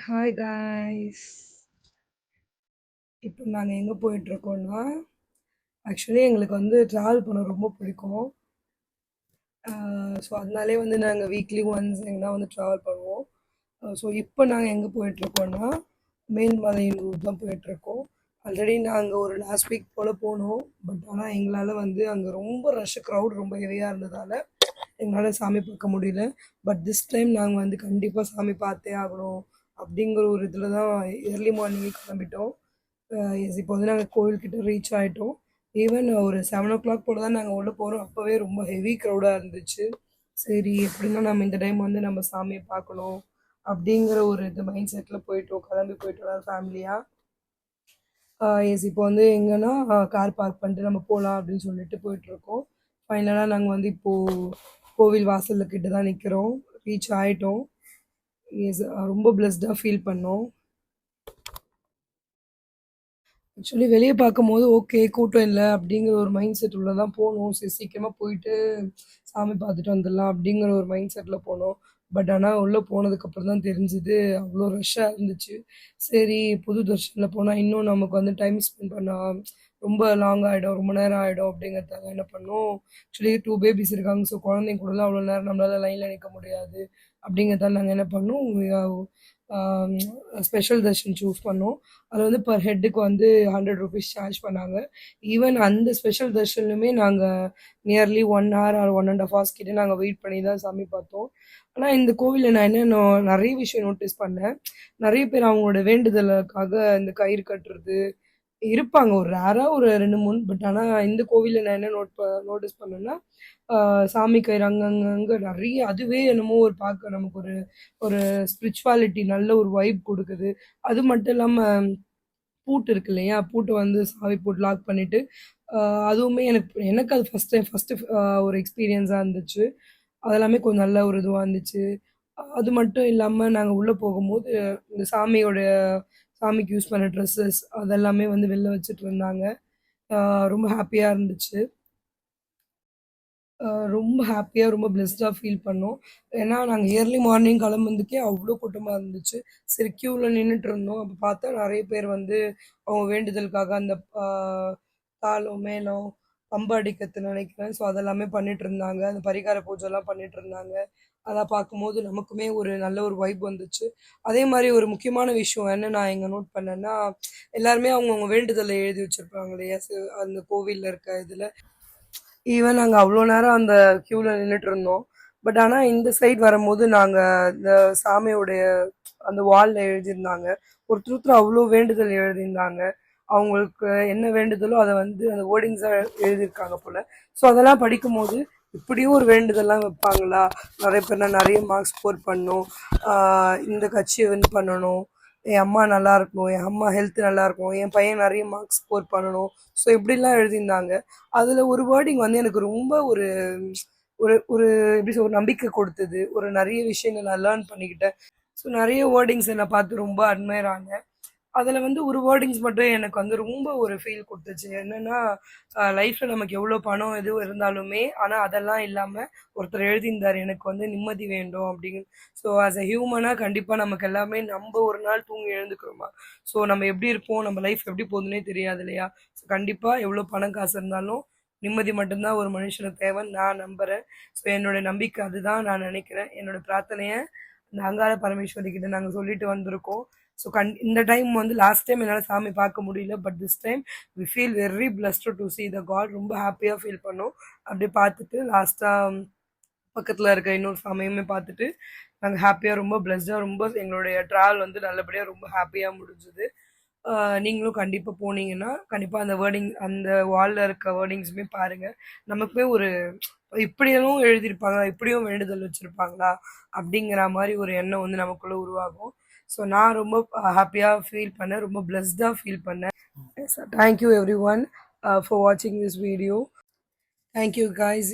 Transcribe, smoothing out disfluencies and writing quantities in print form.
Hi guys. இப்போ நாங்கள் எங்கே போயிட்டுருக்கோன்னா, ஆக்சுவலி எங்களுக்கு வந்து ட்ராவல் பண்ண ரொம்ப பிடிக்கும். ஸோ அதனாலே வந்து நாங்கள் வீக்லி ஒன்ஸ் எங்கன்னா வந்து ட்ராவல் பண்ணுவோம். ஸோ இப்போ நாங்கள் எங்கே போயிட்டுருக்கோன்னா, மேல்மலையனூர் தான் போயிட்டுருக்கோம். ஆல்ரெடி நாங்கள் ஒரு லாஸ்ட் வீக் போல் போனோம். பட் ஆனால் எங்களால் வந்து அங்கே ரொம்ப ரஷ், க்ரௌட் ரொம்ப ஹெவியாக இருந்ததால் எங்களால் சாமி பார்க்க முடியல. பட் திஸ் டைம் நாங்கள் வந்து கண்டிப்பாக சாமி பார்த்தே ஆகணும் அப்படிங்கிற ஒரு இதில் தான் ஏர்லி மார்னிங்கே கிளம்பிட்டோம். இப்போ வந்து நாங்கள் கோவில்கிட்ட ரீச் ஆகிட்டோம். ஈவன் ஒரு 7 o'clock போல் தான் நாங்கள் உள்ளே போகிறோம். அப்போவே ரொம்ப ஹெவி க்ரௌடாக இருந்துச்சு. சரி எப்படின்னா நம்ம இந்த டைம் வந்து நம்ம சாமியை பார்க்கணும் அப்படிங்கிற ஒரு இது மைண்ட் செட்டில் போயிட்டோம். கிளம்பி போயிட்டோம் ஃபேமிலியாக. இப்போ வந்து எங்கன்னா கார் பார்க் பண்ணிட்டு நம்ம போகலாம் அப்படின்னு சொல்லிட்டு போயிட்டுருக்கோம். ஃபைனலாக நாங்கள் வந்து இப்போது கோவில் வாசலில் கிட்ட தான் நிற்கிறோம். ரீச் ஆகிட்டோம். ரொம்ப பிளஸ்டாக ஃபீல் பண்ணோம். ஆக்சுவலி வெளியே பார்க்கும்போது ஓகே கூட்டம் இல்லை அப்படிங்கிற ஒரு மைண்ட் செட் உள்ள தான் போனோம். சரி சீக்கிரமாக போயிட்டு சாமி பார்த்துட்டு வந்துடலாம் அப்படிங்கிற ஒரு மைண்ட் செட்டில் போனோம். பட் ஆனால் உள்ளே போனதுக்கப்புறம் தான் தெரிஞ்சுது அவ்வளோ ரஷ்ஷாக இருந்துச்சு. சரி புது தர்ஷனில் போனால் இன்னும் நமக்கு வந்து டைம் ஸ்பெண்ட் பண்ணால் ரொம்ப லாங் ஆகிடும், ரொம்ப நேரம் ஆகிடும் அப்படிங்கிறதுக்காக என்ன பண்ணோம். ஆக்சுவலி 2 பேபிஸ் இருக்காங்க. ஸோ குழந்தைங்க கூடலாம் அவ்வளோ நேரம் நம்மளால் லைனில் நிற்க முடியாது. அப்படிங்கிறதால நாங்கள் என்ன பண்ணோம், ஸ்பெஷல் தர்ஷன் சூஸ் பண்ணோம். அதில் வந்து பர் ஹெட்டுக்கு வந்து 100 rupees சார்ஜ் பண்ணாங்க. ஈவன் அந்த ஸ்பெஷல் தர்ஷன்லுமே நாங்கள் நியர்லி 1 hour ஆர் 1.5 hours கிட்ட நாங்கள் வெயிட் பண்ணி தான் சாமி பார்த்தோம். ஆனால் இந்த கோவிலில் நான் என்ன நிறைய விஷயம் நோட்டீஸ் பண்ணேன். நிறைய பேர் அவங்களோட வேண்டுதலுக்காக இந்த கயிறு கட்டுறது இருப்பாங்க. ஒரு ரேராக ஒரு 2, 3. பட் ஆனால் இந்த கோவிலில் நான் என்ன நோட்டீஸ் பண்ணேன்னா, சாமி கயிறு அங்கங்கே நிறைய. அதுவே என்னமோ ஒரு பார்க்க நமக்கு ஒரு ஒரு ஸ்பிரிச்சுவாலிட்டி நல்ல ஒரு வைப் கொடுக்குது. அது மட்டும் இல்லாமல் பூட்டு இருக்கு இல்லையா, பூட்டை வந்து சாவி போட்டு லாக் பண்ணிவிட்டு அதுவுமே எனக்கு எனக்கு அது ஃபஸ்ட்டு ஒரு எக்ஸ்பீரியன்ஸாக இருந்துச்சு. அதெல்லாமே கொஞ்சம் நல்ல ஒரு இதுவாக இருந்துச்சு. அது மட்டும் இல்லாமல் நாங்கள் உள்ளே போகும்போது இந்த சாமிக்கு யூஸ் பண்ண ட்ரெஸ்ஸஸ் அதெல்லாமே வந்து வெளில வச்சுட்டு இருந்தாங்க. ரொம்ப ஹாப்பியாக இருந்துச்சு. ரொம்ப ஹாப்பியாக ரொம்ப பிளெஸ்டாக ஃபீல் பண்ணோம். ஏன்னா நாங்கள் இயர்லி மார்னிங் கிளம்புனதுக்கே அவ்வளோ கூட்டமாக இருந்துச்சு. சரி க்யூவில் நின்றுட்டு இருந்தோம். அப்போ பார்த்தா நிறைய பேர் வந்து அவங்க வேண்டுதலுக்காக அந்த தாளம் மேளம் பம்பு அடிக்கிறதுன்னு நினைக்கிறேன். ஸோ அதெல்லாமே பண்ணிட்டு இருந்தாங்க. அந்த பரிகார பூஜைலாம் பண்ணிட்டு இருந்தாங்க. அதெல்லாம் பார்க்கும்போது நமக்குமே ஒரு நல்ல ஒரு வைப் வந்துச்சு. அதே மாதிரி ஒரு முக்கியமான விஷயம் என்ன நான் இங்கே நோட் பண்ணேன்னா, எல்லாருமே அவங்கவுங்க வேண்டுதலை எழுதி வச்சுருப்பாங்க இல்லையா, அந்த கோவிலில் இருக்க இதில். ஈவன் நாங்கள் அவ்வளோ நேரம் அந்த க்யூவில் நின்றுட்டு இருந்தோம். பட் ஆனால் இந்த சைட் வரும்போது நாங்கள் இந்த சாமியோடைய அந்த வாலில் எழுதியிருந்தாங்க. ஒருத்தர் அவ்வளோ வேண்டுதல் எழுதியிருந்தாங்க. அவங்களுக்கு என்ன வேண்டுதலோ அதை வந்து அந்த வேர்டிங்ஸாக எழுதியிருக்காங்க போல். ஸோ அதெல்லாம் படிக்கும்போது இப்படியும் ஒரு வேண்டுதல்லாம் வைப்பாங்களா, நிறைய பேர்னா நிறைய மார்க்ஸ் ஸ்கோர் பண்ணணும், இந்த கட்சியை வின் பண்ணணும், என் அம்மா நல்லா இருக்கணும், என் அம்மா ஹெல்த் நல்லா இருக்கும், என் பையன் நிறைய மார்க்ஸ் ஸ்கோர் பண்ணணும். ஸோ இப்படிலாம் எழுதியிருந்தாங்க. அதில் ஒரு வேர்டிங் வந்து எனக்கு ரொம்ப ஒரு ஒரு ஒரு எப்படி சொல்ற ஒரு நம்பிக்கை கொடுத்தது. ஒரு நிறைய விஷயங்கள் நான் லேர்ன் பண்ணிக்கிட்டேன். ஸோ நிறைய வேர்டிங்ஸ் என்னை பார்த்து ரொம்ப அட்மையர் ஆனேன். அதில் வந்து ஒரு வேர்டிங்ஸ் மட்டும் எனக்கு வந்து ரொம்ப ஒரு ஃபீல் கொடுத்துச்சு. என்னென்னா, லைஃப்பில் நமக்கு எவ்வளோ பணம் எதுவும் இருந்தாலுமே ஆனால் அதெல்லாம் இல்லாமல் ஒருத்தர் எழுதியிருந்தார், எனக்கு வந்து நிம்மதி வேண்டும் அப்படின்னு. ஸோ ஆஸ் அ ஹியூமனாக கண்டிப்பாக நமக்கு எல்லாமே நம்ம ஒரு நாள் தூங்கி எழுந்துக்கிறோமா, ஸோ நம்ம எப்படி இருப்போம், நம்ம லைஃப் எப்படி போகுதுன்னே தெரியாது இல்லையா. ஸோ கண்டிப்பாக எவ்வளோ பணம் காசு இருந்தாலும் நிம்மதி மட்டும்தான் ஒரு மனுஷனுக்கு தேவைன்னு நான் நம்புகிறேன். ஸோ என்னோட நம்பிக்கை அதுதான் நான் நினைக்கிறேன். என்னோட பிரார்த்தனையை இந்த அங்காள பரமேஸ்வரி கிட்ட நாங்கள் சொல்லிட்டு வந்திருக்கோம். ஸோ இந்த டைம் வந்து லாஸ்ட் டைம் என்னால் சாமி பார்க்க முடியல. But this time we feel very blessed to see the God. ரொம்ப ஹாப்பியாக ஃபீல் பண்ணோம். அப்படியே பார்த்துட்டு லாஸ்ட்டாக பக்கத்தில் இருக்க இன்னொரு சாமியுமே பார்த்துட்டு நாங்கள் ஹாப்பியாக ரொம்ப பிளஸ்டாக ரொம்ப எங்களுடைய ட்ராவல் வந்து நல்லபடியாக ரொம்ப ஹாப்பியாக முடிஞ்சுது. நீங்களும் கண்டிப்பாக போனீங்கன்னா கண்டிப்பாக அந்த வேர்டிங் அந்த வாலில் இருக்க வேர்டிங்ஸுமே பாருங்கள். நமக்குமே ஒரு இப்படியும் எழுதியிருப்பாங்களா, இப்படியும் வேண்டுதல் வச்சுருப்பாங்களா அப்படிங்கிற மாதிரி ஒரு எண்ணம் வந்து நமக்குள்ளே உருவாகும். ஸோ நான் ரொம்ப ஹாப்பியாக ஃபீல் பண்ணேன், ரொம்ப பிளஸ்டாக ஃபீல் பண்ணேன். தேங்க்யூ எவ்ரி ஒன் ஃபார் வாட்சிங் திஸ் வீடியோ. Thank you guys.